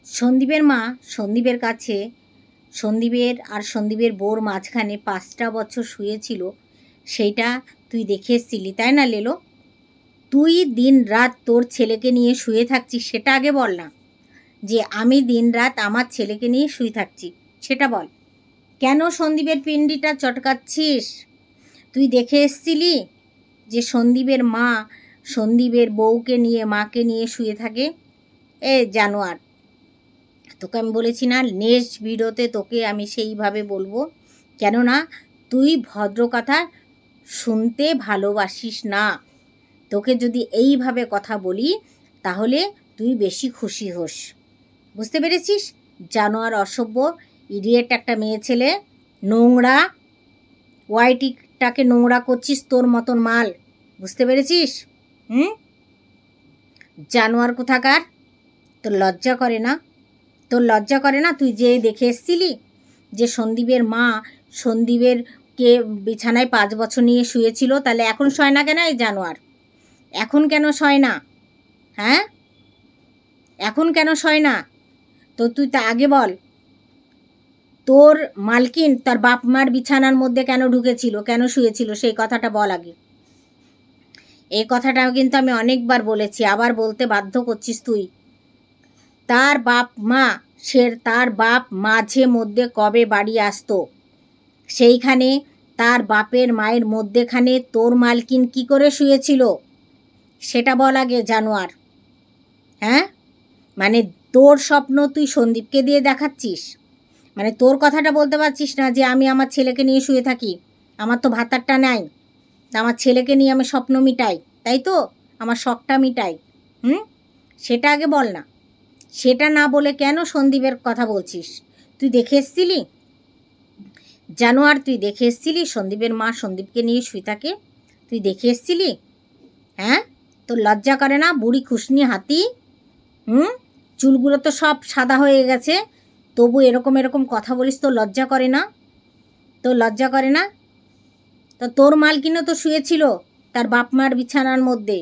সন্দীপের মা সন্দীপের কাছে সন্দীপের আর সন্দীপের বউর মাঝখানে 5টা বছর শুয়েছিল, সেইটা তুই দেখে এসছিলি তাই না লেলো? তুই দিন রাত তোর ছেলেকে নিয়ে শুয়ে থাকছিস, সেটা আগে বল না। যে আমি দিন রাত আমার ছেলেকে নিয়ে শুয়ে থাকছি সেটা বল। কেন সন্দীপের পিন্ডিটা চটকাচ্ছিস? তুই দেখে এসছিলি যে সন্দীপের মা সন্দীপের বউকে নিয়ে মাকে নিয়ে শুয়ে থাকে? এ জানোয়ার, তোকে আমি বলেছি না নেক্সট ভিডিওতে তোকে আমি সেইভাবে বলবো, কেননা তুই ভদ্র কথা শুনতে ভালোবাসিস না। তোকে যদি এইভাবে কথা বলি তাহলে তুই বেশি খুশি হোস, বুঝতে পেরেছিস? জানোয়ার, অসভ্য, ইডিয়েট একটা মেয়ে ছেলে, নোংরা, ওয়াইটিটাকে নোংরা করছিস তোর মতন মাল, বুঝতে পেরেছিস? জানোয়ার কোথাকার, তোর লজ্জা করে না? তোর লজ্জা করে না? তুই যে দেখে এসছিলি যে সন্দীপের মা সন্দীপের কে বিছানায় 5 বছর নিয়ে শুয়েছিল, তাহলে এখন শয় না কেন এই জানোয়ার? এখন কেন শয় না? হ্যাঁ, এখন কেন শয় না? তো তুই তা আগে বল, তোর মালকিন তার বাপ মার বিছানার মধ্যে কেন ঢুকেছিল, কেন শুয়েছিল, সেই কথাটা বল আগে। এই কথাটাও কিন্তু আমি অনেকবার বলেছি, আবার বলতে বাধ্য করছিস তুই। তার বাপ মা, তার বাপ মাঝে মধ্যে কবে বাড়ি আসতো, সেইখানে তার বাপের মায়ের মধ্যেখানে তোর মালকিন কি করে শুয়েছিল সেটা বল আগে জানোয়ার। হ্যাঁ, মানে তোর স্বপ্ন তুই সন্দীপকে দিয়ে দেখাচ্ছিস? মানে তোর কথাটা বলতে পারছিস না যে আমি আমার ছেলেকে নিয়ে শুয়ে থাকি, আমার তো ভাতারটা নাই, আমার ছেলেকে নিয়ে আমি স্বপ্ন মিটাই, তাই তো, আমার শখটা মিটাই। সেটা আগে বল না। সেটা না বলে কেন সন্দীপের কথা বলছিস? তুই দেখে এসছিলি জানোয়ার, তুই দেখে এসছিলি সন্দীপের মা সন্দীপকে নিয়ে শুয়ে থাকে? তুই দেখে এসছিলি? হ্যাঁ, তোর লজ্জা করে না? বুড়ি খুশনি হাতি, চুলগুলো তো সব সাদা হয়ে গেছে, তবু এরকম এরকম কথা বলিস, তোর লজ্জা করে না? তোর লজ্জা করে না? তো তোর মালকিনও তো শুয়েছিল তার বাপ মার বিছানার মধ্যে,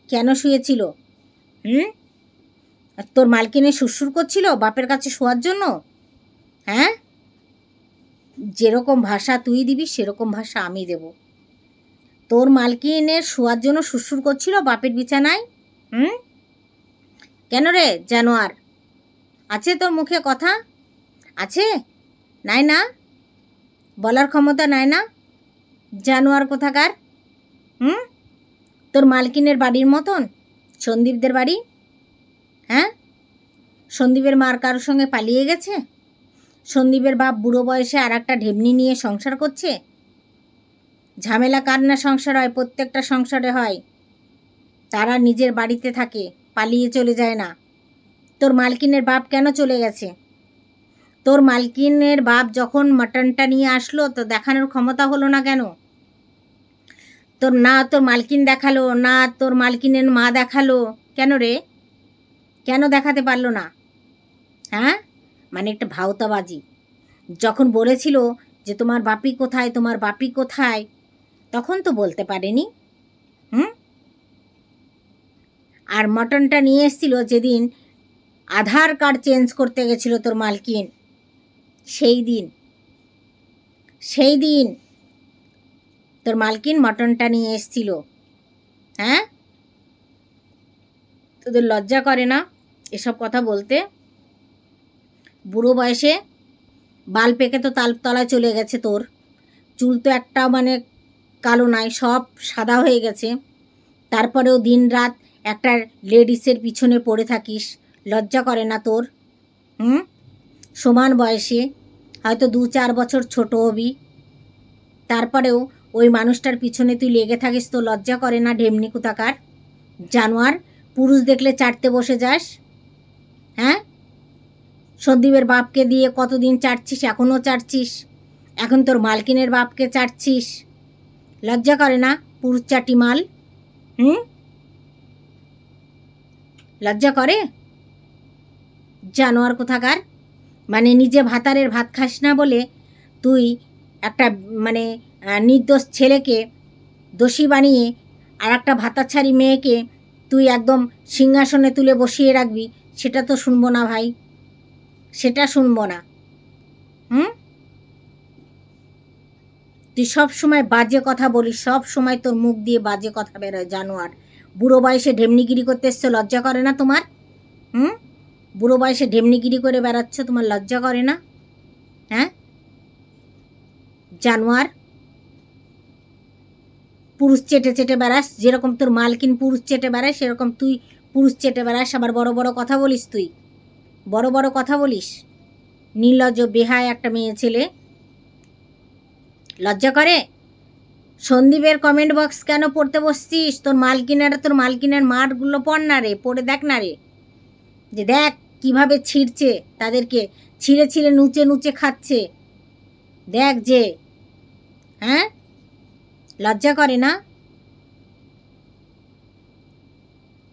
কেন শুয়েছিল? আর তোর মালকিনে সুরসুর করছিল বাপের কাছে শোয়ার জন্য? হ্যাঁ, যেরকম ভাষা তুই দিবি সেরকম ভাষা আমি দেব। তোর মালকিনের শোয়ার জন্য সুরসুর করছিল বাপের বিছানায়? কেন রে জানোয়ার? আছে তোর মুখে কথা? আছে? নাই না? বলার ক্ষমতা নাই না? জানোয়ার কোথাকার। তোর মালকিনের বাড়ির মতন সন্দীপদের বাড়ি? হ্যাঁ, সন্দীপের মার কারোর সঙ্গে পালিয়ে গেছে? সন্দীপের বাপ বুড়ো বয়সে আর একটা ঢেমনি নিয়ে সংসার করছে? ঝামেলা কার না সংসার হয়? প্রত্যেকটা সংসারে হয়। তারা নিজের বাড়িতে থাকে, পালিয়ে চলে যায় না। তোর মালকিনের বাপ কেন চলে গেছে? তোর মালকিনের বাপ যখন মাটনটা নিয়ে আসলো তো দেখানোর ক্ষমতা হলো না কেন? তোর না তোর মালকিন দেখালো, না তোর মালকিনের মা দেখালো, কেন রে? কেন দেখাতে পারলো না? হ্যাঁ, মানে একটা ভাওতাবাজি। যখন বলেছিল যে তোমার বাপি কোথায়, তোমার বাপি কোথায়, তখন তো বলতে পারেনি। আর মটনটা নিয়ে এসেছিল যেদিন আধার কার্ড চেঞ্জ করতে গেছিল তোর মালকিন, সেই দিন তোর মালকিন মটনটা নিয়ে এসেছিল। হ্যাঁ, তোদের লজ্জা করে না এসব কথা বলতে? বুড়ো বয়সে বাল পেকে তো তলায় চলে গেছে, তোর চুল তো একটা মানে কালো নাই, সব সাদা হয়ে গেছে, তারপরেও দিন রাত একটা লেডিসের পিছনে পড়ে থাকিস, লজ্জা করে না তোর? সমান বয়সে, হয়তো 2-4 বছর ছোট হবি, তারপরেও ওই মানুষটার পিছনে তুই লেগে থাকিস, তো লজ্জা করে না? ঢেমনি কোথাকার জানোয়ার, পুরুষ দেখলে চাটতে বসে যাস। হ্যাঁ, সন্দীপের বাপকে দিয়ে কতদিন চাটছিস, এখনও চাটছিস, এখন তোর মালকিনের বাপকে চাটছিস, লজ্জা করে না? পুরুষ চাটি মাল। লজ্জা করে? জানোয়ার কোথাকার, মানে নিজে ভাতারের ভাত খাস না বলে তুই একটা মানে নির্দোষ ছেলেকে দোষী বানিয়ে আর একটা ভাতাচ্ছাড়ি মেয়েকে তুই একদম সিংহাসনে তুলে বসিয়ে রাখবি, সেটা তো শুনবো না ভাই। সেটা শুনবো না। তুই সব সময় বাজে কথা বলিস, সব সময় তোর মুখ দিয়ে বাজে কথা বেরোয় জানোয়ার। বুড়ো বয়সে ঢেমনিগিরি করতে এসছো, লজ্জা করে না তোমার? বুড়ো বয়সে ঢেমনিগিরি করে বেড়াচ্ছ, তোমার লজ্জা করে না? হ্যাঁ জানোয়ার, পুরুষ চেটে চেটে বেড়াস, যেরকম তোর মালকিন পুরুষ চেটে বেড়ায় সেরকম তুই পুরুষ চেটে বেড়াস, আবার বড় বড় কথা বলিস, তুই বড় বড় কথা বলিস। নির্লজ্জ বেহায় একটা মেয়ে ছেলে, লজ্জা করে? সন্দীপের কমেন্ট বক্স কেন পড়তে বসছিস? তোর মালকিনের মাঠগুলো পড় না রে, পড়ে দেখ না রে, যে দেখ কিভাবে ছিঁড়ছে, তাদেরকে ছিঁড়ে ছিঁড়ে নুচে নুচে খাচ্ছে, দেখ যে। হ্যাঁ লজ্জা করে না?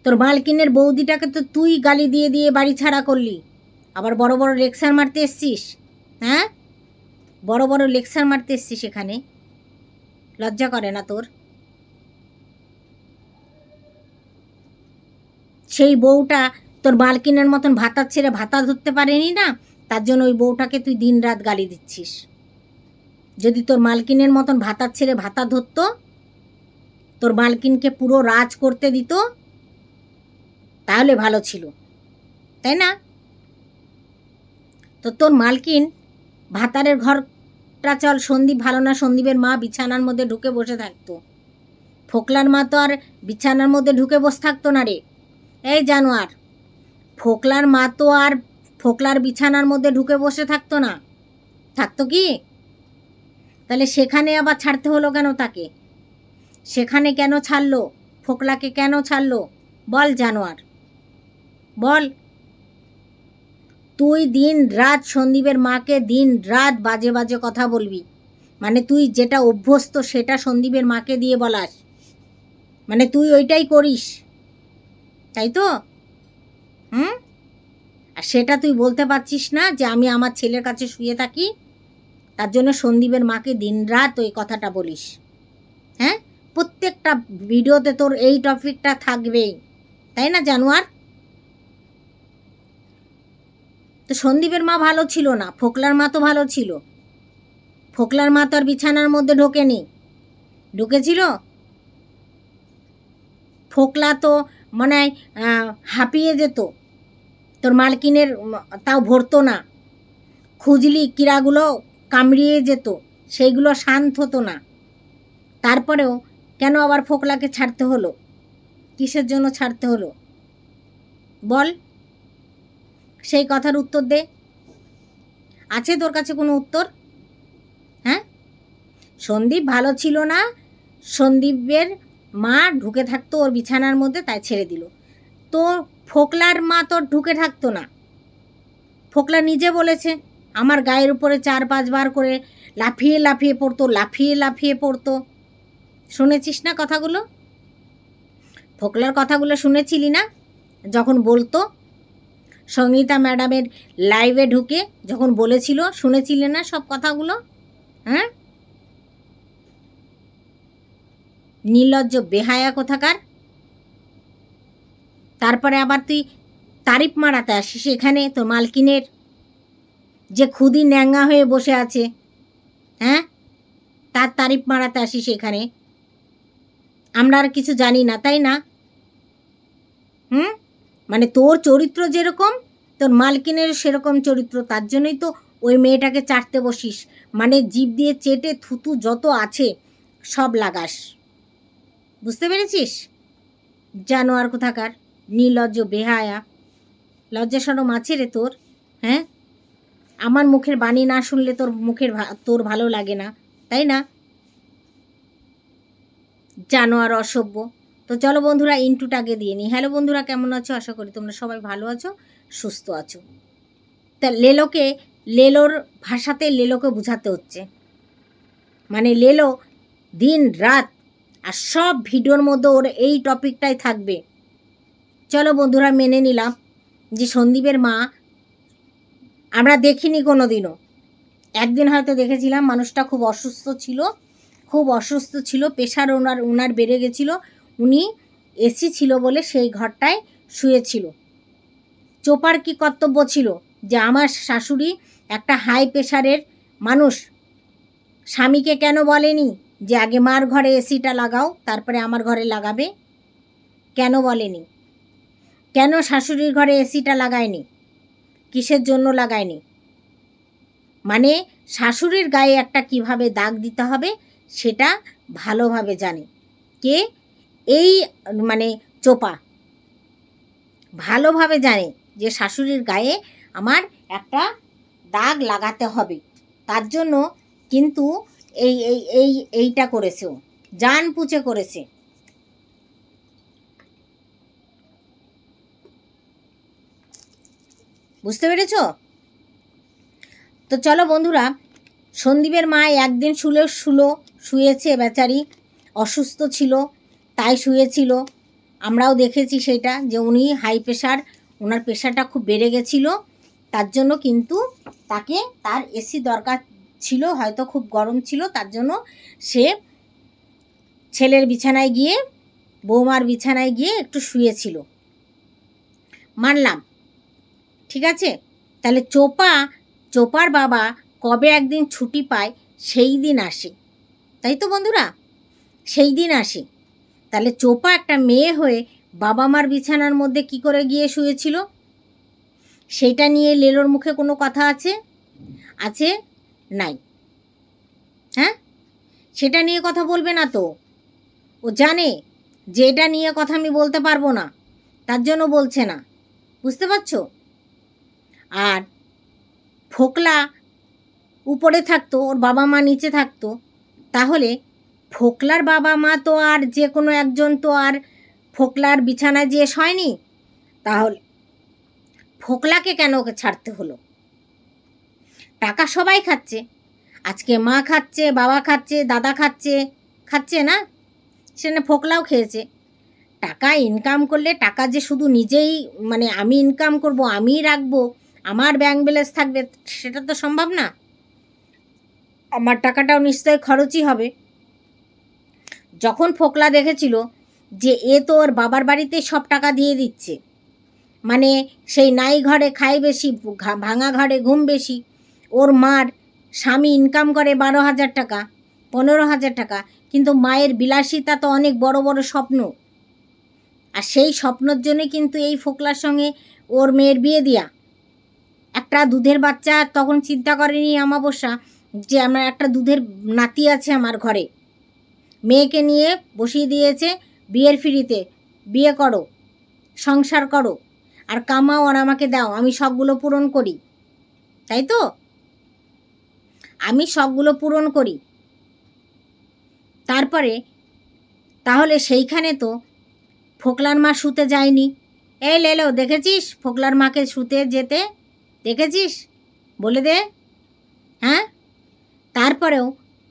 তোর মালকিনের বৌদিটাকে তো তুই গালি দিয়ে দিয়ে বাড়ি ছাড়া করলি, আবার বড় বড় লেকচার মারতে এসছিস। হ্যাঁ বড় বড় লেকচার মারতে এসছিস এখানে, লজ্জা করে না তোর? সেই বউটা তোর মালকিনের মতন ভাতার ছেড়ে ভাতা ধরতে পারেনি না, তার জন্য ওই বউটাকে তুই দিন রাত গালি দিচ্ছিস। যদি তোর মালকিনের মতন ভাতার ছেড়ে ভাতা ধরতো, তোর মালকিনকে পুরো রাজ করতে দিত, তাহলে ভালো ছিল, তাই না? তো তোর মালকিন ভাতারের ঘরটা চল, সন্দীপ ভালো না, সন্দীপের মা বিছানার মধ্যে ঢুকে বসে থাকতো। ফোকলার মা তো আর বিছানার মধ্যে ঢুকে বসে থাকতো না রে, এই জানোয়ার। ফোকলার মা তো আর ফোকলার বিছানার মধ্যে ঢুকে বসে থাকতো না, থাকতো কি? তাহলে সেখানে আবার ছাড়তে হলো কেন তাকে? সেখানে কেন ছাড়লো? ফোকলাকে কেন ছাড়লো বল জানোয়ার, বল। তুই দিন রাত সন্দীপের মাকে দিন রাত বাজে বাজে কথা বলবি, মানে তুই যেটা অভ্যস্ত সেটা সন্দীপের মাকে দিয়ে বলাস, মানে তুই ওইটাই করিস, তাই তো? আর সেটা তুই বলতে পারছিস না যে আমি আমার ছেলের কাছে শুয়ে থাকি, তার জন্য সন্দীপের মাকে দিন রাত ওই কথাটা বলিস। হ্যাঁ প্রত্যেকটা ভিডিওতে তোর এই টপিকটা থাকবেই, তাই না জানোয়ার? তো সন্দীপের মা ভালো ছিল না, ফোকলার মা তো ভালো ছিল। ফোকলার মা তো আর বিছানার মধ্যে ঢোকেনি, ঢুকেছিল? ফোকলা তো মানে হাঁপিয়ে যেত, তোর মালকিনের তাও ভরতো না, খুঁজলি কিরাগুলো কামড়িয়ে যেত, সেইগুলো শান্ত হতো না। তারপরেও কেন আবার ফোকলাকে ছাড়তে হলো? কিসের জন্য ছাড়তে হলো বল, সেই কথার উত্তর দে। আছে তোর কাছে কোনো উত্তর? হ্যাঁ সন্দীপ ভালো ছিল না, সন্দীপের মা ঢুকে থাকতো ওর বিছানার মধ্যে, তাই ছেড়ে দিল। তো ফোকলার মা তো ঢুকে থাকতো না, ফোকলা নিজে বলেছে আমার গায়ের উপরে 4-5 বার করে লাফিয়ে লাফিয়ে পড়তো, লাফিয়ে লাফিয়ে পড়তো। শুনেছিস না কথাগুলো? ফোকলার কথাগুলো শুনেছিলি না? যখন বলতো সঙ্গীতা ম্যাডামের লাইভে ঢুকে যখন বলেছিল, শুনেছিলে না সব কথাগুলো? হ্যাঁ নির্লজ্জ বেহায়া কোথাকার। তারপরে আবার তুই তারিফ মারাতে আসিস এখানে তোর মালকিনের, যে খুদি ন্যাঙ্গা হয়ে বসে আছে, হ্যাঁ তার তারিফ মারাতে আসিস এখানে। আমরা আর কিছু জানি না, তাই না? মানে তোর চরিত্র যেরকম তোর মালকিনের সেরকম চরিত্র, তার জন্যই তো ওই মেয়েটাকে চাটতে বসিস, মানে জিভ দিয়ে চেটে থুতু যত আছে সব লাগাস, বুঝতে পেরেছিস? জানোয়ার কোথাকার, নির্লজ্জ বেহায়া, লজ্জা শরম আছে রে তোর? হ্যাঁ আমার মুখের বাণী না শুনলে তোর ভালো লাগে না, তাই না? জানোয়ার, অসভ্য। তো চলো বন্ধুরা ইন্টুটাকে দিয়ে নিই। হ্যালো বন্ধুরা, কেমন আছো? আশা করি তোমরা সবাই ভালো আছো, সুস্থ আছো। তা লেলোর ভাষাতে লেলোকে বোঝাতে হচ্ছে, মানে লেলো দিন রাত আর সব ভিডিওর মধ্যে ওর এই টপিকটাই থাকবে। চলো বন্ধুরা মেনে নিলাম যে সন্দীপের মা আমরা দেখিনি কোনো দিনও, একদিন হয়তো দেখেছিলাম, মানুষটা খুব অসুস্থ ছিল, প্রেশার ওনার বেড়ে গেছিলো, উনি এসি ছিল বলে সেই ঘরটায় শুয়েছিল। চোপার কি কর্তব্য ছিল? যে আমার শাশুড়ি একটা হাই প্রেশারের মানুষ, স্বামীকে কেন বলেনি যে আগে মার ঘরে এসিটা লাগাও তারপরে আমার ঘরে লাগাবে? কেন বলেনি? কেন শাশুড়ির ঘরে এসিটা লাগায়নি? কিসের জন্য লাগায়নি? মানে শাশুড়ির গায়ে একটা কিভাবে দাগ দিতে হবে সেটা ভালোভাবে জানে। কে? এই মানে চোপা ভালোভাবে জানে যে শাশুড়ির গায়ে আমার একটা দাগ লাগাতে হবে। তার জন্য কিন্তু এইটা করেছে, ও জান পুচে করেছে। বুঝতে পেরেছ? তো চলো বন্ধুরা, সন্দীপের মা একদিন শুয়েছে, বেচারি অসুস্থ ছিল তাই শুয়েছিল। আমরাও দেখেছি সেটা, যে উনি হাই প্রেশার, ওনার প্রেশারটা খুব বেড়ে গেছিলো, তার জন্য কিন্তু তাকে তার এসি দরকার ছিল, হয়তো খুব গরম ছিল, তার জন্য সে ছেলের বিছানায় গিয়ে, বৌমার বিছানায় গিয়ে একটু শুয়েছিল, মানলাম, ঠিক আছে। তাহলে চোপার বাবা কবে একদিন ছুটি পায় সেই দিন আসে, তাই তো বন্ধুরা? সেই দিন আসে। তাহলে চোপা একটা মেয়ে হয়ে বাবা মার বিছানার মধ্যে কি করে গিয়ে শুয়েছিল? সেইটা নিয়ে লেলোর মুখে কোনো কথা আছে? আছে? নাই। হ্যাঁ, সেটা নিয়ে কথা বলবে না তো। ও জানে যে এটা নিয়ে কথা আমি বলতে পারবো না, তার জন্য বলছে না। বুঝতে পারছো? আর ফোকলা উপরে থাকতো, ওর বাবা মা নিচে থাকতো, তাহলে ফোকলার বাবা মা তো আর যে কোনো একজন তো আর ফোকলার বিছানায় যেয়ে শয়নি, তাহলে ফোকলাকে কেন ওকে ছাড়তে হলো? টাকা সবাই খাচ্ছে, আজকে মা খাচ্ছে, বাবা খাচ্ছে, দাদা খাচ্ছে, খাচ্ছে না? সেখানে ফোকলাও খেয়েছে। টাকা ইনকাম করলে টাকা যে শুধু নিজেই মানে আমি ইনকাম করব, আমিই রাখবো, আমার ব্যাংক ব্যালেন্স থাকবে, সেটা তো সম্ভব না। আমার টাকাটাও নিশ্চয়ই খরচই হবে। যখন ফোকলা দেখেছিল যে এ তো ওর বাবার বাড়িতে সব টাকা দিয়ে দিচ্ছে, মানে সেই নাই ঘরে খায় বেশি, ভাঙা ঘরে ঘুম বেশি, ওর মার স্বামী ইনকাম করে 12,000 টাকা, 15,000 টাকা, কিন্তু মায়ের বিলাসিতা তো অনেক বড় বড় স্বপ্ন, আর সেই স্বপ্নের জন্যে কিন্তু এই ফোকলার সঙ্গে ওর মেয়ের বিয়ে দেয়া। একটা দুধের বাচ্চা তখন চিন্তা করেনি অমাবস্যা যে আমার একটা দুধের নাতি আছে আমার ঘরে, মেয়েকে নিয়ে বসিয়ে দিয়েছে বিয়ের ফ্রিতে, বিয়ে করো, সংসার করো, আর কামাও আর আমাকে দাও, আমি শখগুলো পূরণ করি, তাই তো? আমি শখগুলো পূরণ করি। তারপরে তাহলে সেইখানে তো ফোকলার মা শুতে যায়নি। এই লেলো, দেখেছিস ফোকলার মাকে শুতে যেতে? দেখেছিস? বলে দে। হ্যাঁ, তারপরেও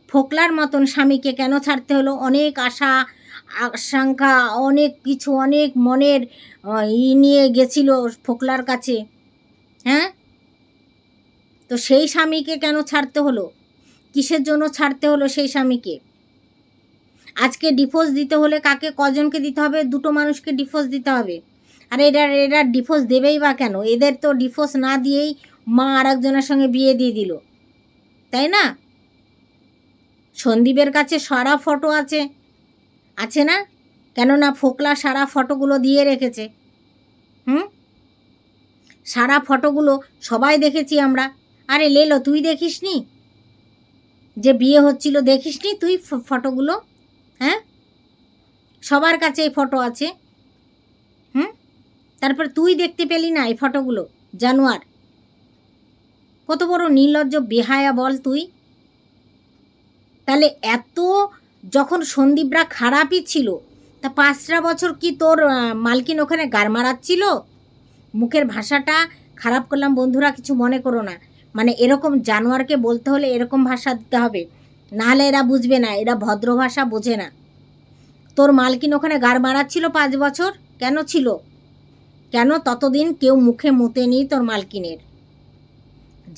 ফোকলার মতন স্বামীকে কেন ছাড়তে হলো? অনেক আশা আকাঙ্ক্ষা, অনেক কিছু, অনেক মনের নিয়ে গেছিল ফোকলার কাছে। হ্যাঁ, তো সেই স্বামীকে কেন ছাড়তে হলো? কিসের জন্য ছাড়তে হলো সেই স্বামীকে? আজকে ডিভোর্স দিতে হলে কাকে, কজনকে দিতে হবে? দুটো মানুষকে ডিভোর্স দিতে হবে। আর এরা ডিভোর্স দেবেই বা কেন? এদের তো ডিভোর্স না দিয়েই মা আর একজনের সঙ্গে বিয়ে দিয়ে দিল, তাই না? সন্দীপের কাছে সারা ফটো আছে, আছে না? কেননা ফোকলা সারা ফটোগুলো দিয়ে রেখেছে। সারা ফটোগুলো সবাই দেখেছি আমরা। আরে লেলো, তুই দেখিসনি যে বিয়ে হচ্ছিল? দেখিসনি তুই ফটোগুলো? হ্যাঁ, সবার কাছে এই ফটো আছে। তারপর তুই দেখতে পেলি না এই ফটোগুলো? জানোয়ার, কত বড় নির্লজ্জ বেহায়া বল তুই। তাহলে এত যখন সন্দীপরা খারাপই ছিল, তা 5টা বছর কি তোর মালকিন ওখানে গার মারাচ্ছিল? মুখের ভাষাটা খারাপ করলাম বন্ধুরা, কিছু মনে করো না। মানে এরকম জানোয়ারকে বলতে হলে এরকম ভাষা দিতে হবে, নাহলে এরা বুঝবে না, এরা ভদ্র ভাষা বোঝে না। তোর মালকিন ওখানে গার মারাচ্ছিল 5 বছর, কেন ছিল? কেন? ততদিন কেউ মুখে মুতেনি তোর মালকিনের।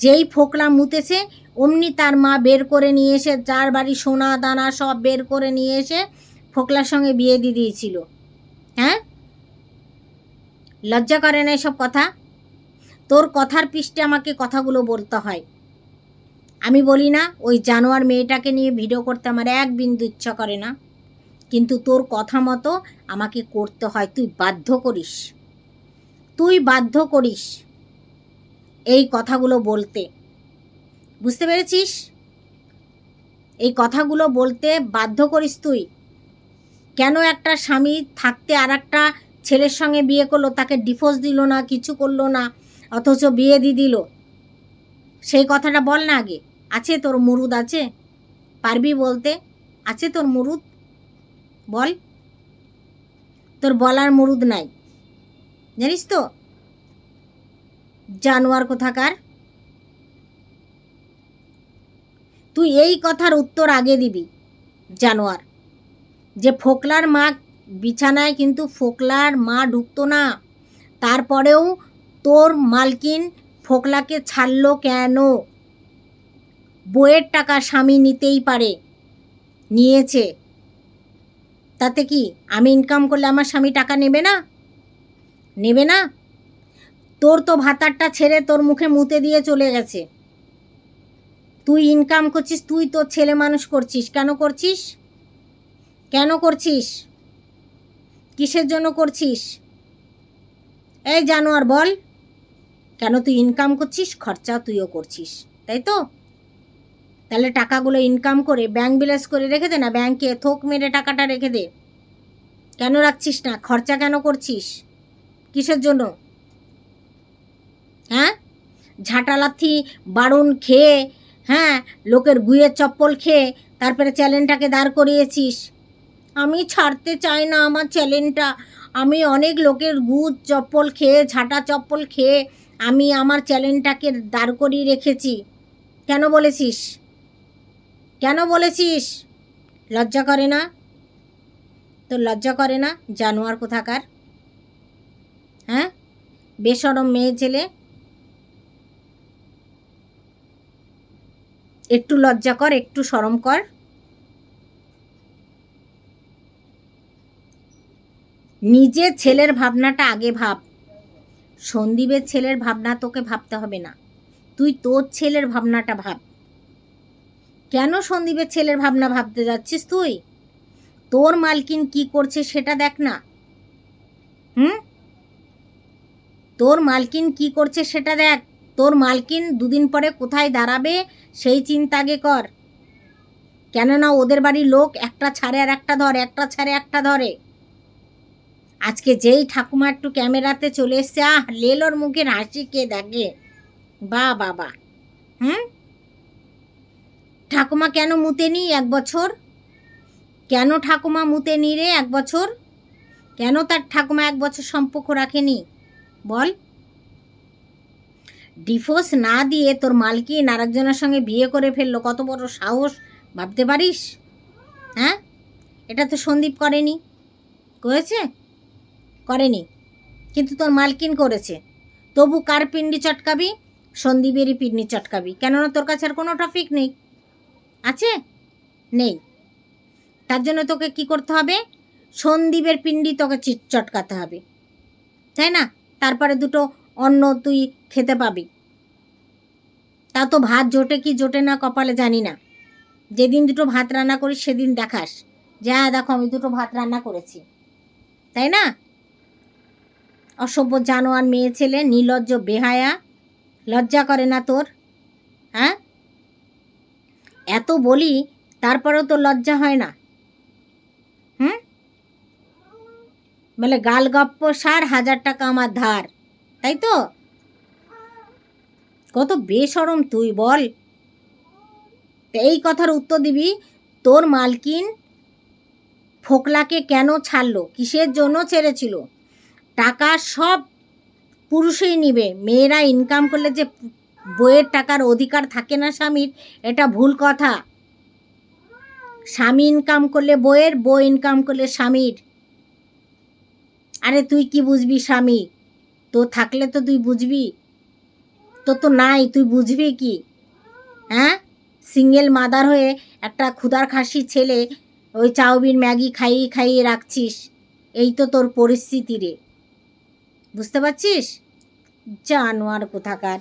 যেই ফোকলা মুতেছে অমনি তার মা বের করে নিয়ে এসে, যার বাড়ি সোনা দানা সব বের করে নিয়ে এসে ফোকলার সঙ্গে বিয়ে দিয়ে দিয়েছিল। হ্যাঁ, লজ্জা করে না এসব কথা? তোর কথার পৃষ্ঠে আমাকে কথাগুলো বলতে হয়। আমি বলি না ওই জানোয়ার মেয়েটাকে নিয়ে ভিডিও করতে আমার এক বিন্দু ইচ্ছা করে না, কিন্তু তোর কথা মতো আমাকে করতে হয়। তুই বাধ্য করিস এই কথাগুলো বলতে, বুঝতে পেরেছিস? এই কথাগুলো বলতে বাধ্য করিস তুই। কেন একটা স্বামী থাকতে আর একটা ছেলের সঙ্গে বিয়ে করলো, তাকে ডিভোর্স দিল না, কিছু করলো না, অথচ বিয়ে দিয়ে দিল? সেই কথাটা বল না আগে। আছে তোর মুরুদ? আছে? পারবি বলতে? আছে তোর মুরুদ? বল। তোর বলার মুরুদ নাই, জানিস তো? জানোয়ার কোথাকার। তুই এই কথার উত্তর আগে দিবি, জানোয়ার। যে ফোকলার মা বিছানায় কিন্তু ফোকলার মা ঢুকতো না, তারপরেও তোর মালকিন ফোকলাকে ছাড়লো কেন? বইয়ের টাকা স্বামী নিতেই পারে, নিয়েছে, তাতে কি? আমি ইনকাম করলে আমার স্বামী টাকা নেবে না? নেবে না? তোর তো ভাতারটা ছেড়ে তোর মুখে মুতে দিয়ে চলে গেছে। তুই ইনকাম করছিস, তুই তোর ছেলে মানুষ করছিস। কেন করছিস? কেন করছিস? কিসের জন্য করছিস? এই জানোয়ার বল, কেন তুই ইনকাম করছিস? খরচা তুইও করছিস, তাই তো? তাহলে টাকাগুলো ইনকাম করে ব্যাংক ব্যালেন্স করে রেখে দে না, ব্যাংকে থোক মেরে টাকাটা রেখে দে। কেন রাখছিস না? খরচা কেন করছিস? কিসের জন্য? হ্যাঁ, ঝাঁটালাথি বারুণ খেয়ে, হ্যাঁ, লোকের গুয়ের চপ্পল খেয়ে তারপরে চ্যানেলটাকে দাঁড় করিয়েছিস। আমি ছাড়তে চাই না আমার চ্যানেলটা, আমি অনেক লোকের গু চপ্পল খেয়ে, ঝাঁটা চপ্পল খেয়ে আমি আমার চ্যানেলটাকে দাঁড় করিয়ে রেখেছি। কেন বলেছিস? কেন বলেছিস? লজ্জা করে না? তোর লজ্জা করে না? জানোয়ার কোথাকার। হ্যাঁ, বেশরম মেয়ে ছেলে, একটু লজ্জা কর, একটু শরম কর। নিজের ছেলের ভাবনাটা আগে ভাব। সন্দীপের ছেলের ভাবনা তোকে ভাবতে হবে না, তুই তোর ছেলের ভাবনাটা ভাব। কেন সন্দীপের ছেলের ভাবনা ভাবতে যাচ্ছিস তুই? তোর মালকিন কি করছে সেটা দেখ না। তোর মালকিন কি করছে সেটা দেখ। তোর মালকিন দুদিন পরে কোথায় দাঁড়াবে সেই চিন্তা আগে কর। কেননা ওদের বাড়ির লোক একটা ছাড়ে আর একটা ধরে, একটা ছাড়ে একটা ধরে। আজকে যেই ঠাকুমা একটু ক্যামেরাতে চলে এসছে, লেলোর মুখের হাসি কে দেখে? বা বাবা। ঠাকুমা কেন মুতেনি 1 বছর? কেন ঠাকুমা মুতেনি রে 1 বছর? কেন তার ঠাকুমা 1 বছর সম্পর্ক রাখেনি বল? ডিভোর্স না দিয়ে তোর মালকিন আরেকজনের সঙ্গে বিয়ে করে ফেললো, কত বড় সাহস ভাবতে পারিস? হ্যাঁ, এটা তো সন্দীপ করেনি। করেছে? করেনি, কিন্তু তোর মালকিন করেছে। তবু কার পিন্ডি চটকাবি? সন্দীপেরই পিন্ডি চটকাবি, কেননা তোর কাছে আর কোনো টপিক নেই। আছে? নেই। তার জন্য তোকে কি করতে হবে? সন্দীপের পিন্ডি তোকে চটকাতে হবে, তাই না? তারপরে দুটো অন্ন তুই খেতে পাবি। তা তো ভাত জোটে কি জোটে না কপালে জানি না। যেদিন দুটো ভাত রান্না করিস সেদিন দেখাস যে হ্যাঁ দেখো আমি দুটো ভাত রান্না করেছি, তাই না? অসভ্য জানোয়ার মেয়ে ছেলে, নির্লজ্জ বেহায়া, লজ্জা করে না তোর? হ্যাঁ, এত বলি তারপরেও তো লজ্জা হয় না? বলে গাল গপ্প সার, 1000 টাকা আমার ধার, তাই তো? কত বেশরম তুই বল। এই কথার উত্তর দিবি, তোর মালকিন ফোকলাকে কেন ছাড়লো, কিসের জন্য ছেড়েছিল? টাকা সব পুরুষই নিবে, মেয়েরা ইনকাম করলে যে বইয়ের টাকার অধিকার থাকে না স্বামীর, এটা ভুল কথা। স্বামী ইনকাম করলে বইয়ের, বই ইনকাম করলে স্বামীর। আরে তুই কি বুঝবি স্বামী? তো থাকলে তো তুই বুঝবি, তো তো নাই, তুই বুঝবি কি? হ্যাঁ, সিঙ্গেল মাদার হয়ে একটা ক্ষুধার খাসি ছেলে ওই চাউমিন ম্যাগি খাইয়ে খাইয়ে রাখছিস, এই তো তোর পরিস্থিতি রে, বুঝতে পারছিস? জানোয়ার কোথাকার।